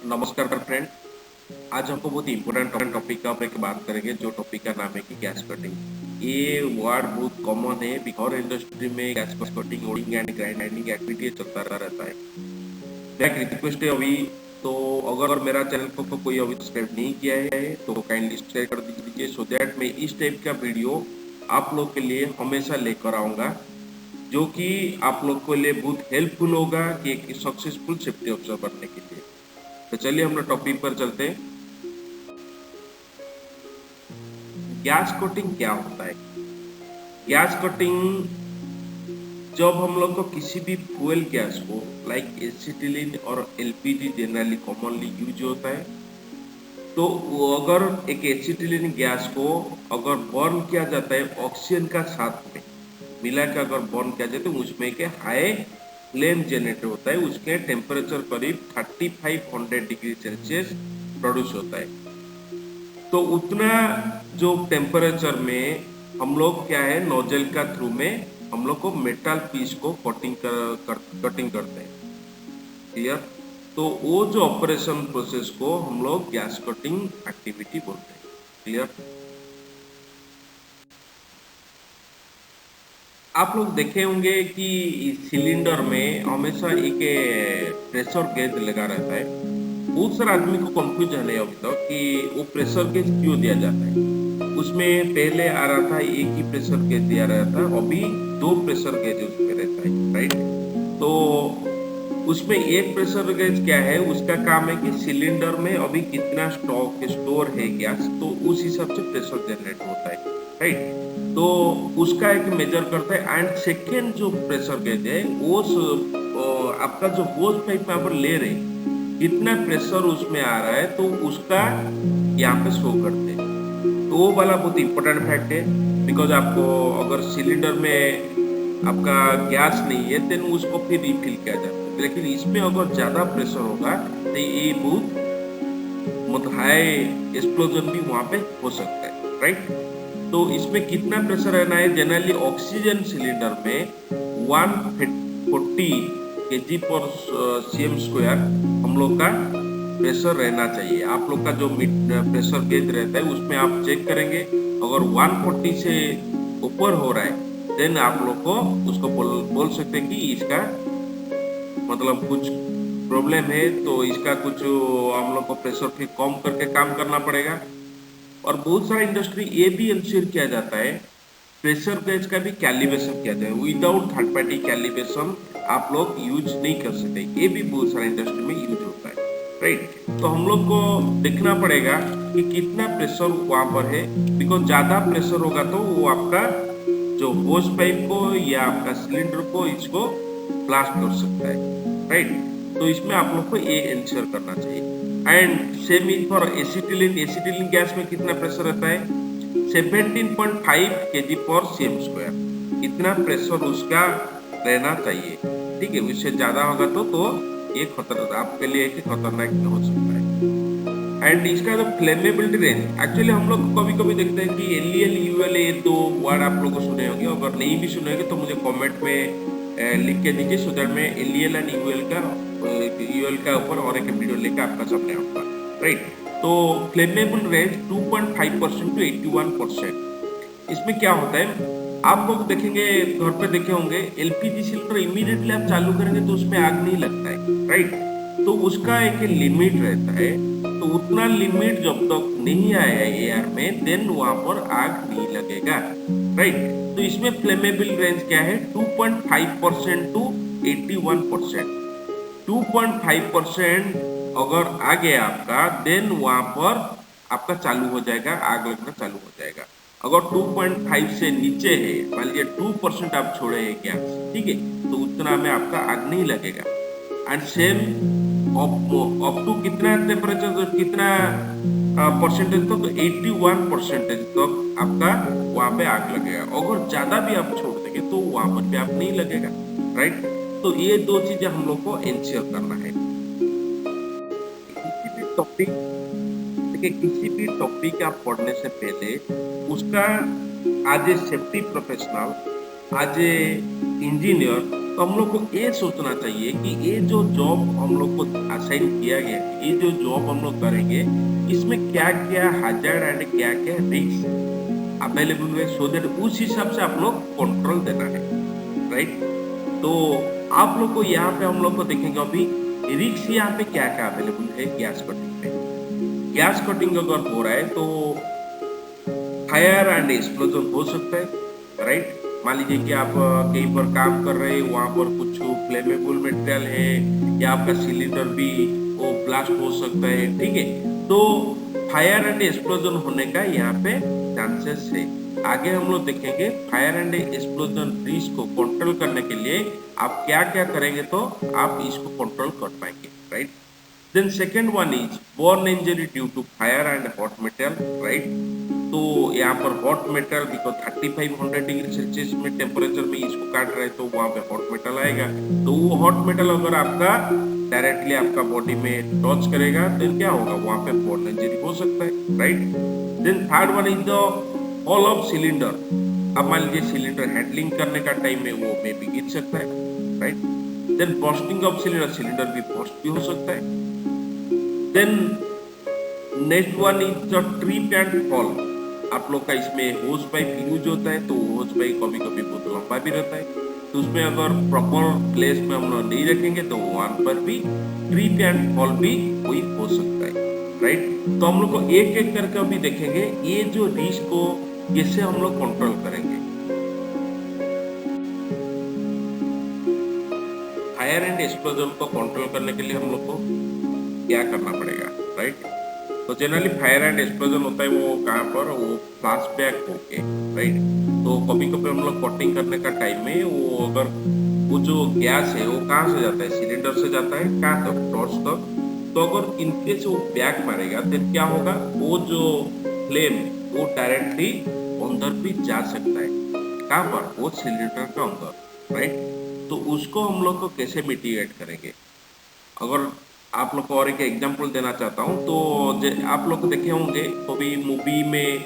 नमस्कार फ्रेंड। आज हमको बहुत इम्पोर्टेंट टॉपिक का ऊपर बात करेंगे, जो टॉपिक का नाम है कि गैस कटिंग। ये वर्ड बहुत कॉमन है, बिकॉज इंडस्ट्री में गैस कटिंग, ओडिंग एंड ग्राइंडिंग एक्टिविटी चलता रहता है। मेरा एक रिक्वेस्ट है अभी, तो अगर मेरा चैनल को कोई अभी सब्सक्राइब नहीं किया है तो काइंडली सब्सक्राइब कर दीजिए, सो दैट मैं इस टाइप का वीडियो आप लोग के लिए हमेशा लेकर आऊँगा, जो कि आप लोग के लिए बहुत हेल्पफुल होगा कि एक सक्सेसफुल सेफ्टी ऑफिसर बनने के लिए। तो चलिए हम लोग टॉपिक पर चलते हैं। गैस कटिंग क्या होता है? गैस कटिंग, जब हम लोग को किसी भी फ्यूल गैस को लाइक एसिटिलीन और एलपीजी जनरली कॉमनली यूज होता है, तो वो अगर एक एसिटिलीन गैस को अगर बर्न किया जाता है ऑक्सीजन का साथ में मिला के, अगर बर्न किया जाए तो उसमें के हाई फ्लेम जनरेट होता है, उसके टेम्परेचर करीब 3500 डिग्री सेल्सियस प्रोड्यूस होता है। तो उतना जो टेम्परेचर में हम लोग क्या है, नोजल का थ्रू में हम लोग को मेटल पीस को कटिंग करते हैं। क्लियर? तो वो जो ऑपरेशन प्रोसेस को हम लोग गैस कटिंग एक्टिविटी बोलते हैं। क्लियर? आप लोग देखे होंगे कि सिलेंडर में हमेशा एक प्रेशर गेज लगा रहता है। बहुत सारे आदमी को कंफ्यूजन है अभी तक कि वो प्रेशर गेज क्यों दिया जाता है। उसमें पहले आ रहा था एक ही प्रेशर गेज दिया रहता है, अभी दो प्रेशर गेज उसमें रहता है, राइट? तो उसमें एक प्रेशर गेज क्या है, उसका काम है कि सिलेंडर में अभी कितना स्टोर है गैस, तो उस हिसाब से प्रेशर जनरेट होता है, राइट? तो उसका एक मेजर करता है। एंड सेकेंड जो प्रेशर गेज है वो आपका जो होज पाइप यहाँ पर ले रहे कितना प्रेशर उसमें आ रहा है, तो उसका यहाँ पे शो करते हैं। तो वो वाला बहुत इंपॉर्टेंट फैक्ट है, बिकॉज आपको अगर सिलेंडर में आपका गैस नहीं है देन उसको फिर रिफिल किया जाता है, लेकिन इसमें अगर ज़्यादा प्रेशर होगा तो ये बहुत मतलब हाई एक्सप्लोजन भी वहाँ पे हो सकता है, राइट? तो इसमें कितना प्रेशर रहना है? जनरली ऑक्सीजन सिलेंडर में 140 kg पर cm स्क्वायर हम लोग का प्रेशर रहना चाहिए। आप लोग का जो प्रेशर गेज रहता है उसमें आप चेक करेंगे, अगर 140 से ऊपर हो रहा है देन आप लोग को उसको बोल सकते हैं कि इसका मतलब कुछ प्रॉब्लम है, तो इसका कुछ हम लोग को प्रेशर फिर कम करके काम करना पड़ेगा। और बहुत सारा इंडस्ट्री ये भी इंश्योर किया जाता है, प्रेशर गेज का भी कैलिब्रेशन किया जाए। विदाउट थर्ड पार्टी कैलिब्रेशन आप लोग यूज नहीं कर सकते, ये भी बहुत सारा इंडस्ट्री में यूज होता है, राइट? तो हम लोग को देखना पड़ेगा कि कितना प्रेशर वहाँ पर है, बिकॉज ज़्यादा प्रेशर होगा तो वो आपका जो होज पाइप को या आपका सिलेंडर को इसको ब्लास्ट कर सकता है, राइट? तो इसमें आप लोग को ये इंश्योर करना चाहिए। And same is for acetylene. Acetylene gas में कितना प्रेशर रहता है? 17.5 kg पर cm स्क्वायर। इतना प्रेशर उसका रहना चाहिए, ठीक है? उससे ज़्यादा होगा तो ये खतर आपके लिए एक खतरनाक हो सकता है। एंड इसका जो फ्लेमेबिलिटी रेंज, एक्चुअली हम लोग कभी कभी देखते हैं कि एल यूएल, ये दो वर्ड आप लोगों को सुने होंगे। अगर नहीं भी सुने होंगे तो मुझे कमेंट में लिख के दीजिए, सो दैट मैं एल एंड यूएल का ऊपर और एक वीडियो लेकर आपका सामने आऊँगा, राइट? तो फ्लेमेबल रेंज 2.5% टू 81%। इसमें क्या होता है, आप लोग देखेंगे, घर पे देखे होंगे, एलपीजी सिलेंडर इमीडिएटली आप चालू करेंगे तो उसमें आग नहीं लगता है, राइट? तो उसका एक लिमिट रहता है, तो उतना लिमिट जब तक नहीं आया एयर में देन वहां पर आग नहीं लगेगा, राइट? तो इसमें फ्लेमेबल रेंज क्या है? 2.5% टू 81%। 2.5% अगर आ गया आपका देन वहां पर आपका चालू हो जाएगा, आग लगना चालू हो जाएगा। अगर 2.5 से नीचे है, मान लीजिए 2% आप छोड़े हैं गैस, ठीक है, तो उतना में आपका आग नहीं लगेगा। एंड सेम अप टू कितना टेम्परेचर, कितना परसेंटेज तक? तो 81% तक आपका वहां पे आग लगेगा। अगर ज्यादा भी आप छोड़ देंगे तो वहां पर भी आग नहीं लगेगा, राइट? तो ये दो चीजें हम लोग को इंश्योर करना है। किसी भी टॉपिक, देखिए किसी भी टॉपिक आप पढ़ने से पहले उसका आज ए सेफ्टी प्रोफेशनल, आज ए इंजीनियर, तो हम लोग को ये सोचना चाहिए कि ये जो जॉब हम लोग को असाइन किया गया है, ये जो जॉब हम लोग करेंगे, इसमें क्या क्या हैजर्ड एंड क्या क्या रिस्क अवेलेबल है, सो दैट उस हिसाब से आप लोग कंट्रोल देना है, राइट। तो आप लोग को यहाँ पे हम लोग को देखेंगे अभी रिस्क यहाँ पे क्या क्या अवेलेबल है गैस कटिंग में। गैस कटिंग अगर हो रहा है तो फायर एंड एक्सप्लोजन हो सकता है, राइट। मान लीजिए कि आप कहीं पर काम कर रहे हैं, वहां पर कुछ फ्लेमेबल मटेरियल है या आपका सिलेंडर भी वो ब्लास्ट हो सकता है, ठीक है। तो फायर एंड एक्सप्लोजन होने का यहाँ पे चांसेस है। आगे हम लोग देखेंगे फायर एंड एक्सप्लोजन रिस्क को कंट्रोल करने के लिए आप क्या क्या करेंगे तो आप इसको कंट्रोल कर पाएंगे, right. Then second one is burn injury due to fire and hot material, right. तो यहाँ पर hot metal because 3500 degree Celsius में टेम्परेचर में इसको काट रहे हैं तो वहां पे हॉट मेटल आएगा। तो वो हॉट मेटल अगर आपका डायरेक्टली आपका बॉडी में टच करेगा तो क्या होगा, वहां पे बर्न इंजरी हो सकता है, right. Then third one is the hall of cylinder. अब मान लीजिए सिलेंडर हैंडलिंग करने का टाइम में वो मे भी गिर सकता है, right. Then bursting of cylinder, cylinder भी बर्स्ट भी हो सकता है। Then next one is the trip and fall. आप लोग का इसमें होज पाइप यूज होता है, तो होज पाइप कभी कभी बहुत लंबा भी रहता है, तो उसमें अगर प्रॉपर प्लेस में हम लोग नहीं रखेंगे तो वहां पर भी ट्रिप एंड फॉल भी कोई हो सकता है, राइट। तो हम लोग को एक एक करके अभी देखेंगे ये जो रिस्क को कैसे हम लोग कंट्रोल करेंगे। फायर एंड एक्सप्लोजन को कंट्रोल करने के लिए हम लोग को क्या करना पड़ेगा, राइट। तो जनरली फायर एंड एक्सप्लोजन होता है वो कहाँ पर, वो फ्लैशबैक होके, राइट। तो कभी कभी हम लोग कटिंग करने का टाइम में वो अगर वो जो गैस है वो कहाँ से जाता है, सिलेंडर से जाता है कहाँ तक, टॉर्च तक। तो अगर इनकेस वो बैक मारेगा तो क्या होगा, वो जो फ्लेम वो डायरेक्टली अंदर भी जा सकता है, कहाँ पर, वो सिलेंडर का अंदर, राइट। तो उसको हम लोग को कैसे मिटिगेट करेंगे। अगर आप लोग को और एक एग्जांपल देना चाहता हूँ तो आप लोग देखे होंगे कभी मूवी में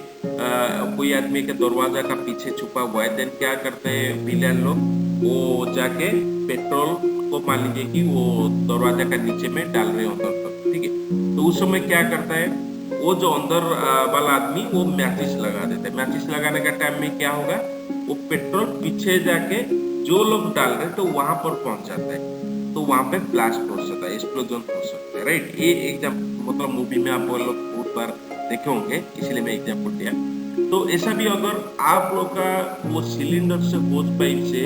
कोई आदमी के दरवाजा का पीछे छुपा हुआ है, देन क्या करते हैं विलेन लोग, वो जाके पेट्रोल को मान लीजिए कि वो दरवाजा का नीचे में डाल रहे हो अंदर तक, ठीक है। तो उस समय क्या करता है, वो जो अंदर वाला आदमी वो मैचिस लगा देता है। मैचिस लगाने का टाइम में क्या होगा, वो पेट्रोल पीछे जाके जो लोग डाल रहे तो वहां पर पहुंच जाता है, तो वहां पे ब्लास्ट हो सकता है, एक्सप्लोजन हो सकता है, राइट। ये एग्जाम्पल मतलब मूवी में आप लोग बहुत बार देखे होंगे, इसलिए मैं एग्जाम्पल दिया। तो ऐसा भी अगर आप लोग का वो सिलेंडर से होज पाइप से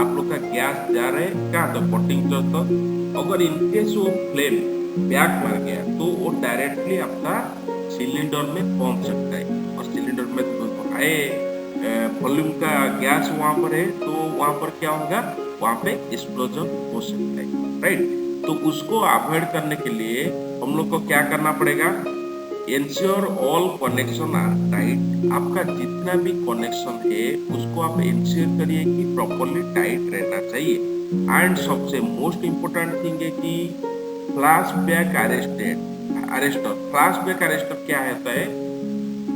आप लोग का गैस जा रहा है कहाँ तक, कटिंग तक, अगर इनकेस वो फ्लेम बैक मार गया तो वो डायरेक्टली आपका सिलेंडर में पहुंच सकता है, और सिलेंडर में तो हाई वॉल्यूम का गैस वहां पर है, तो वहां पर क्या होगा, वहां पे एक्सप्लोजन हो सकता है, राइट। तो उसको अवॉइड करने के लिए हम लोग को क्या करना पड़ेगा, ensure all connection are tight. आपका जितना भी कनेक्शन है उसको आप इंश्योर करिए कि प्रॉपरली टाइट रहना चाहिए। एंड सबसे मोस्ट इम्पोर्टेंट थिंग है कि फ्लैशबैक अरेस्टर। फ्लैशबैक अरेस्टर क्या होता है,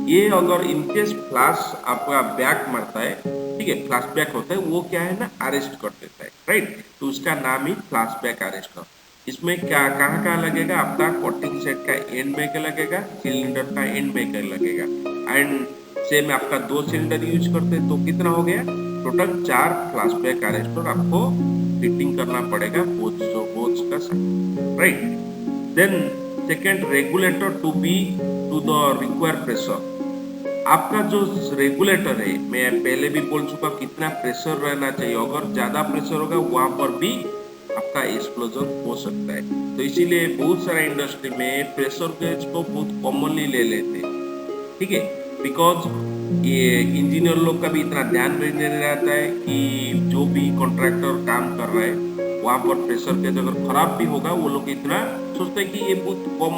ये अगर इनकेस फ्लैश आपका बैक मारता है, ठीक है, फ्लैशबैक होता है, वो क्या है ना, अरेस्ट कर देता है, राइट। तो उसका नाम ही फ्लैशबैक अरेस्टर। इसमें क्या कहाँ लगेगा, आपका कटिंग सेट का एंड में लगेगा, सिलेंडर का एंड में लगेगा। एंड सेम आपका 2 सिलेंडर यूज करते हैं तो कितना हो गया, टोटल 4 फ्लैशबैक अरेस्टर आपको फिटिंग करना पड़ेगा बोझ का साथ, right. Then second, regulator to the required pressure. आपका जो रेगुलेटर है, मैं पहले भी बोल चुका कितना प्रेशर रहना चाहिए, अगर ज्यादा प्रेशर होगा वहां पर भी आपका एक्सप्लोजन हो सकता है। तो इसीलिए बहुत सारा इंडस्ट्री में प्रेशर गेज को बहुत कॉमनली ले लेते हैं, ठीक है, बिकॉज ये इंजीनियर लोग का भी इतना ध्यान नहीं रहता है कि जो भी कॉन्ट्रैक्टर काम कर रहा है वहां पर प्रेशर गेज अगर खराब भी होगा, वो लोग इतना सोचते हैं कि ये बहुत कम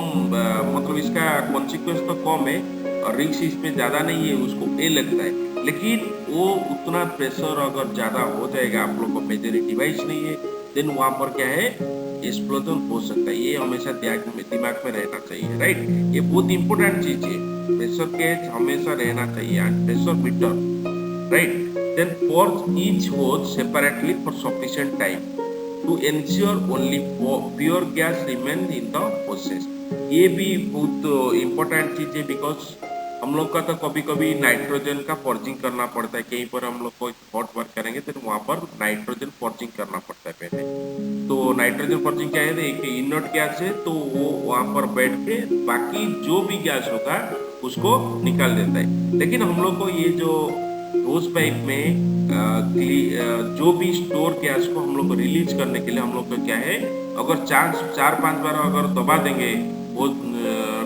मतलब इसका कॉन्सिक्वेंस तो कम है और रिस्क इसमें ज्यादा नहीं है, उसको ये लगता है। लेकिन वो उतना प्रेशर अगर ज्यादा हो जाएगा, आप लोग को मेजर डिवाइस नहीं है, देन वहां पर क्या है, एक्सप्लोजन हो सकता है। ये हमेशा दिमाग में रहना चाहिए, राइट। ये बहुत इंपॉर्टेंट चीज है, प्रेशर गेज हमेशा रहना चाहिए, pressure meter, right. then purge each hose separately for sufficient time to ensure only pure gas remain in the hoses. ये भी बहुत इम्पोर्टेंट चीज है, बिकॉज हम लोग का तो कभी कभी नाइट्रोजन का पर्जिंग करना पड़ता है। कहीं पर हम लोग को हॉट वर्क करेंगे तो वहां पर नाइट्रोजन पर्जिंग करना पड़ता है पहले। तो नाइट्रोजन पर्जिंग क्या है, एक इनर्ट गैस है, तो वो वहां पर बैठ के बाकी जो भी गैस होगा उसको निकाल देता है। लेकिन हम लोग को ये जो होस पाइप में जो भी स्टोर गैस को हम लोग को रिलीज करने के लिए हम लोग को क्या है, अगर चार पांच बार अगर दबा देंगे वो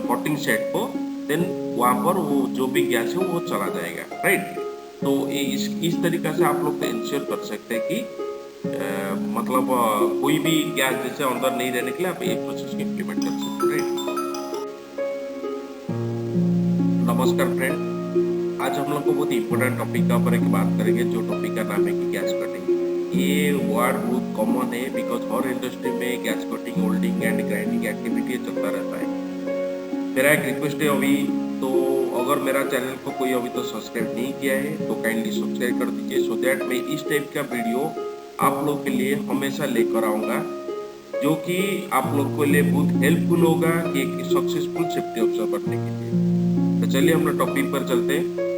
कटिंग सेट को, देन वहां पर वो जो भी गैस है वो चला जाएगा, राइट। तो इस तरीका से आप लोग इंश्योर कर सकते हैं कि मतलब कोई भी गैस जैसे अंदर नहीं रहने के लिए आप ये प्रोसेस को इम्प्लीमेंट कर सकते हैं, राइट। नमस्कार फ्रेंड, आज हम लोग को बहुत इंपॉर्टेंट टॉपिक का ऊपर एक बात करेंगे, जो टॉपिक का नाम है कि गैस कटिंग। ये वर्ड बहुत कॉमन है, बिकॉज हर इंडस्ट्री में gas cutting, holding and grinding activity चलता रहता है। मेरा एक रिक्वेस्ट है अभी, तो अगर मेरा चैनल को कोई अभी तो सब्सक्राइब नहीं किया है तो काइंडली सब्सक्राइब कर दीजिए, सो दैट मैं इस टाइप का वीडियो आप लोग के लिए हमेशा लेकर आऊँगा, जो कि आप लोग के लिए बहुत हेल्पफुल होगा कि एक सक्सेसफुल सेफ्टी ऑफिसर बनने के लिए। तो चलिए हम लोग टॉपिक पर चलते हैं।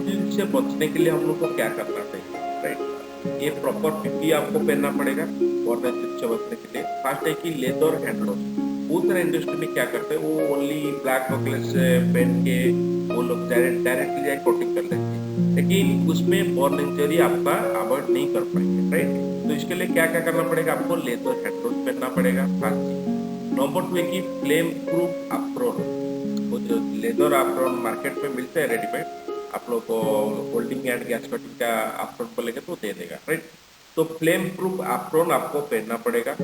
कंफ्यूजन से बचने के लिए हम लोग को क्या करना चाहिए, राइट? ये प्रॉपर पीपी आपको पहनना पड़ेगा बॉर्डर से बचने के लिए। फर्स्ट है कि लेदर हैंड ग्लोव्स। बहुत सारे इंडस्ट्री में क्या करते हैं, वो ओनली ब्लैक बकलेस पहन के वो लोग डायरेक्टली जाए कोटिंग कर लेते हैं, लेकिन उसमें बर्न इंजरी आपका अवॉइड नहीं कर पाएंगे, राइट? तो इसके लिए क्या क्या करना पड़ेगा, आपको लेदर हैंड ग्लोव्स पहनना पड़ेगा, फर्स्ट चीज। नंबर 2 है कि फ्लेम प्रूफ अप्रोन। वो जो लेदर अप्रोन मार्केट में मिलते हैं रेडीमेड, आप लोग को होल्डिंग एंड गैस कटिंग का अप्रोन बोलेंगे तो दे देगा, राइट? तो फ्लेम प्रूफ अप्रोन आपको पहनना पड़ेगा।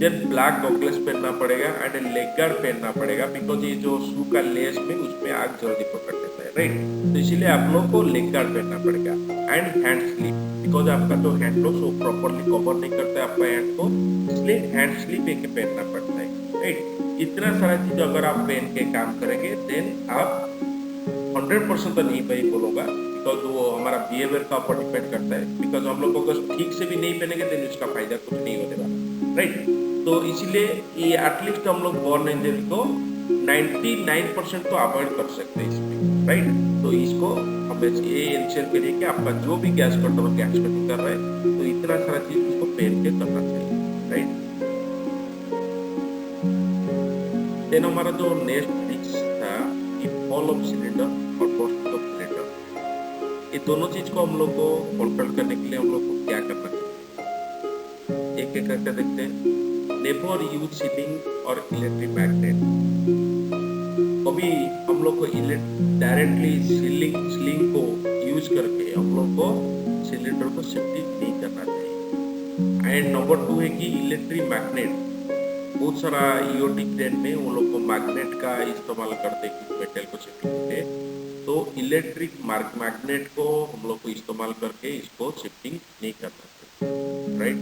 देन ब्लैक गॉगल्स पहनना पड़ेगा एंड लेग गार्ड पहनना पड़ेगा, बिकॉज ये जो शू का लेस में उसमें आग जल्दी पकड़ लेता है, राइट? तो इसीलिए आप लोग को लेग गार्ड पहनना पड़ेगा एंड हैंड स्लीप, बिकॉज आपका जो हैंड ग्लोव्स वो प्रॉपरली कवर नहीं करता है आपका हैंड को, इसलिए हैंड स्लीप एक पहनना पड़ता है, राइट? इतना सारा चीज अगर आप पहन के काम करेंगे देन आप 100% तो नहीं भाई बोलूंगा, बिकॉज वो हमारा बिहेवियर का ऊपर डिपेंड करता है, बिकॉज हम लोग को अगर ठीक से भी नहीं पहनेंगे देन उसका फायदा कुछ नहीं होने वाला, राइट? तो इसीलिए ये एटलीस्ट हम लोग बॉर्न इंजरी को 99% तो अवॉइड कर सकते हैं इसमें, राइट? तो इसको हमें ये इंश्योर करिए कि आपका जो भी गैस कटर गैस कटिंग कर रहा है तो इतना सारा चीज उसको पहन के करना चाहिए, राइट? देन हमारा जो नेक्स्ट रिस्क था कि फॉल ऑफ सिलेंडर और बर्स्ट ऑफ सिलेंडर, ये दोनों चीज को हम लोग को कंट्रोल करने के लिए हम लोग को क्या करना चाहिए, एक एक करके देखते हैं। नेवर यूज सीलिंग और इलेक्ट्रिक मैग्नेट। कभी हम लोग को डायरेक्टली सीलिंग को यूज करके हम लोग को सिलेंडर को शिफ्टिंग नहीं करना चाहिए। एंड नंबर 2 है कि इलेक्ट्रिक मैग्नेट, बहुत सारा ईओटी ट्रेन में वो लोग को मैग्नेट का इस्तेमाल करते हैं मेटल को शिफ्टिंग करते, तो इलेक्ट्रिक मैग्नेट को हम लोग को इस्तेमाल करके इसको शिफ्टिंग नहीं करना चाहिए, right?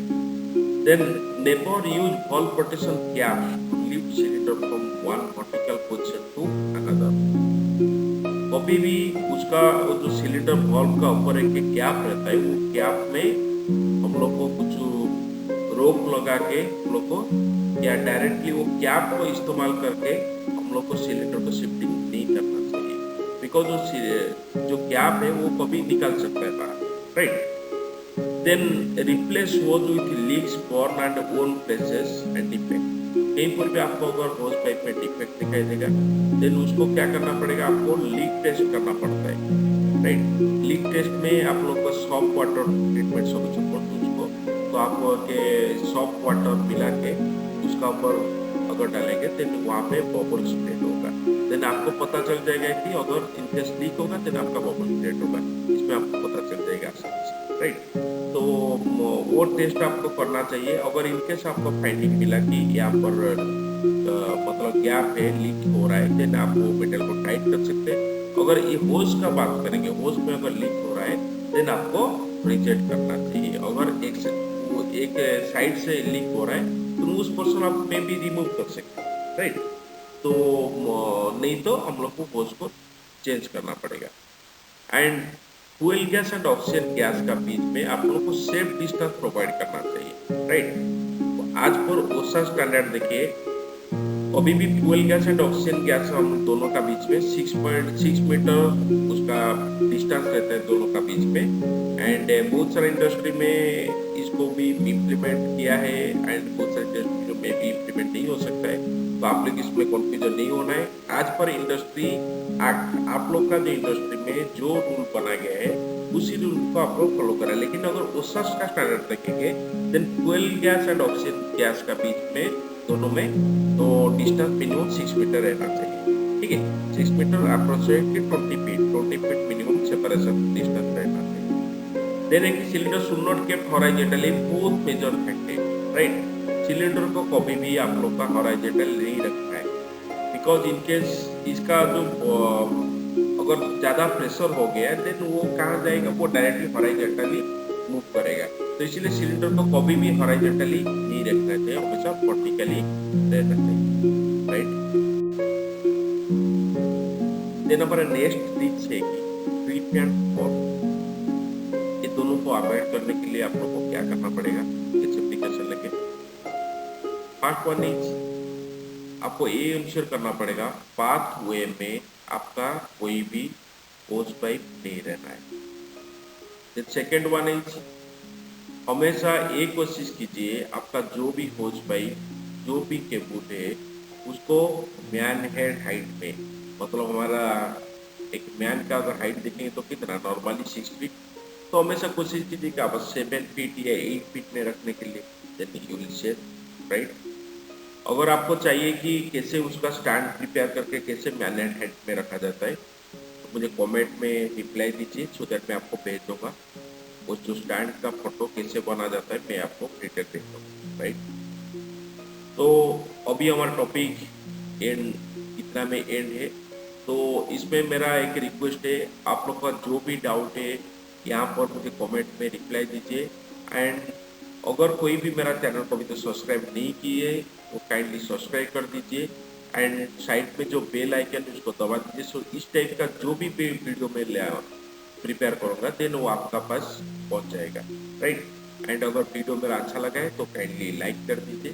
Then never use valve protection caps to lift cylinder from one vertical position to another. कभी भी उसका जो सिलेंडर वॉल्व का ऊपर एक कैप रहता है, वो कैप में हम लोग को कुछ रोक लगा के हम लोग को या डायरेक्टली वो कैप को इस्तेमाल करके हम लोग को सिलेंडर को शिफ्टिंग नहीं करना चाहिए, बिकॉज जो कैप है वो कभी निकल सकता है बाहर, right? Then replace hose with leaks burn and worn places and defect. कहीं पर भी आपको अगर होज पाइप में डिफेक्ट दिखाई देगा देन उसको क्या करना पड़ेगा, आपको लीक टेस्ट करना पड़ता है, राइट? लीक टेस्ट में आप लोग को सॉफ्ट वाटर ट्रीटमेंट सोल्यूशन बोलते हैं उसको, तो आप के सॉफ्ट वाटर मिला के उसका ऊपर अगर डालेंगे देन वहाँ पे बबल स्प्रेड होगा, देन आपको पता चल जाएगा कि अगर इनकेस लीक होगा देन आपका बबल स्प्रेड होगा, इसमें आपको पता चल जाएगा, राइट? तो वो टेस्ट आपको करना चाहिए। अगर इनकेस आपको फाइंडिंग मिला कि यहाँ पर मतलब गैप है, लीक हो रहा है, देन आप वो मेटल को टाइट कर सकते हैं। अगर ये होज का बात करेंगे, होज में अगर लीक हो रहा है देन आपको रिजेक्ट करना चाहिए। अगर एक साइड से लीक हो रहा है तो उस पोर्शन आप में भी रिमूव कर सकते हैं, राइट? तो नहीं तो हम लोग को होज को चेंज करना पड़ेगा। And fuel gas and oxygen gas का बीच में आप लोग को सेफ डिस्टेंस प्रोवाइड करना चाहिए, राइट? तो आज पर ओसा स्टैंडर्ड देखिए, अभी भी fuel gas and oxygen gas हम दोनों का बीच में 6.6 मीटर उसका डिस्टेंस रहता है दोनों का बीच में। एंड बहुत सारे इंडस्ट्री में इसको भी इम्प्लीमेंट किया है एंड बहुत सारे इंडस्ट्री में भी इम्प्लीमेंट नहीं हो सकता है, तो आप लोग इसमें कन्फ्यूजन नहीं होना है। आज पर इंडस्ट्री आप लोग का जो इंडस्ट्री में जो रूल बना गया है उसी रूल को आप लोग फॉलो करें, लेकिन अगर ओसास का स्टैंडर्ड रखेंगे then fuel gas and oxygen gas का बीच में दोनों में तो डिस्टेंस मिनिमम 6 मीटर रहना चाहिए, ठीक है? 6 meter approximately 20 feet minimum separation distance रहना चाहिए। देन एक cylinder should not kept horizontally both major factor, right? Cylinder को कभी भी आप लोग का हॉरिजॉन्टल नहीं रखना है, बिकॉज इनकेस इसका जो अगर ज्यादा प्रेशर हो गया देन वो कहाँ जाएगा, वो डायरेक्टली हॉरिजॉन्टली मूव करेगा। तो इसलिए सिलेंडर को कभी भी हॉरिजॉन्टली नहीं रखना चाहिए, हमेशा वर्टिकली रहना चाहिए, राइट? देन हमारा नेक्स्ट रिस्क है कि ट्रिप एंड फॉल। ये दोनों को अवॉइड करने के लिए आप लोग को क्या करना पड़ेगा, इस एप्लीकेशन लेके। पार्ट 1 इज आपको ये इंश्योर करना पड़ेगा पाथ वे में आपका कोई भी होज पाइप नहीं रहना है। देन सेकेंड वन इज, हमेशा एक कोशिश कीजिए आपका जो भी होज पाइप, जो भी केबल है, उसको मैन हेड हाइट में, मतलब हमारा एक मैन का अगर हाइट देखेंगे तो कितना नॉर्मली 6 फीट, तो हमेशा कोशिश कीजिए कि आप 7 फीट या 8 फीट में रखने के लिए, then you will save, right. अगर आपको चाहिए कि कैसे उसका स्टैंड प्रिपेयर करके कैसे मैन हेड में रखा जाता है, तो मुझे कमेंट में रिप्लाई दीजिए, सो दैट मैं आपको भेज दूंगा वो जो स्टैंड का फोटो कैसे बना जाता है, मैं आपको डिटेल भेज दूंगा, राइट। तो अभी हमारा टॉपिक एंड, इतना में एंड है। तो इसमें मेरा एक रिक्वेस्ट है, आप लोग का जो भी डाउट है यहाँ पर मुझे कमेंट में रिप्लाई दीजिए। एंड अगर कोई भी मेरा चैनल को अभी तो सब्सक्राइब नहीं किए तो काइंडली सब्सक्राइब कर दीजिए, एंड साइड में जो बेल आइकन है उसको दबा दीजिए, सो इस टाइप का जो भी वीडियो में प्रिपेयर करूँगा देन वो आपका पास पहुँच जाएगा, राइट। एंड अगर वीडियो मेरा अच्छा लगा है तो काइंडली लाइक कर दीजिए,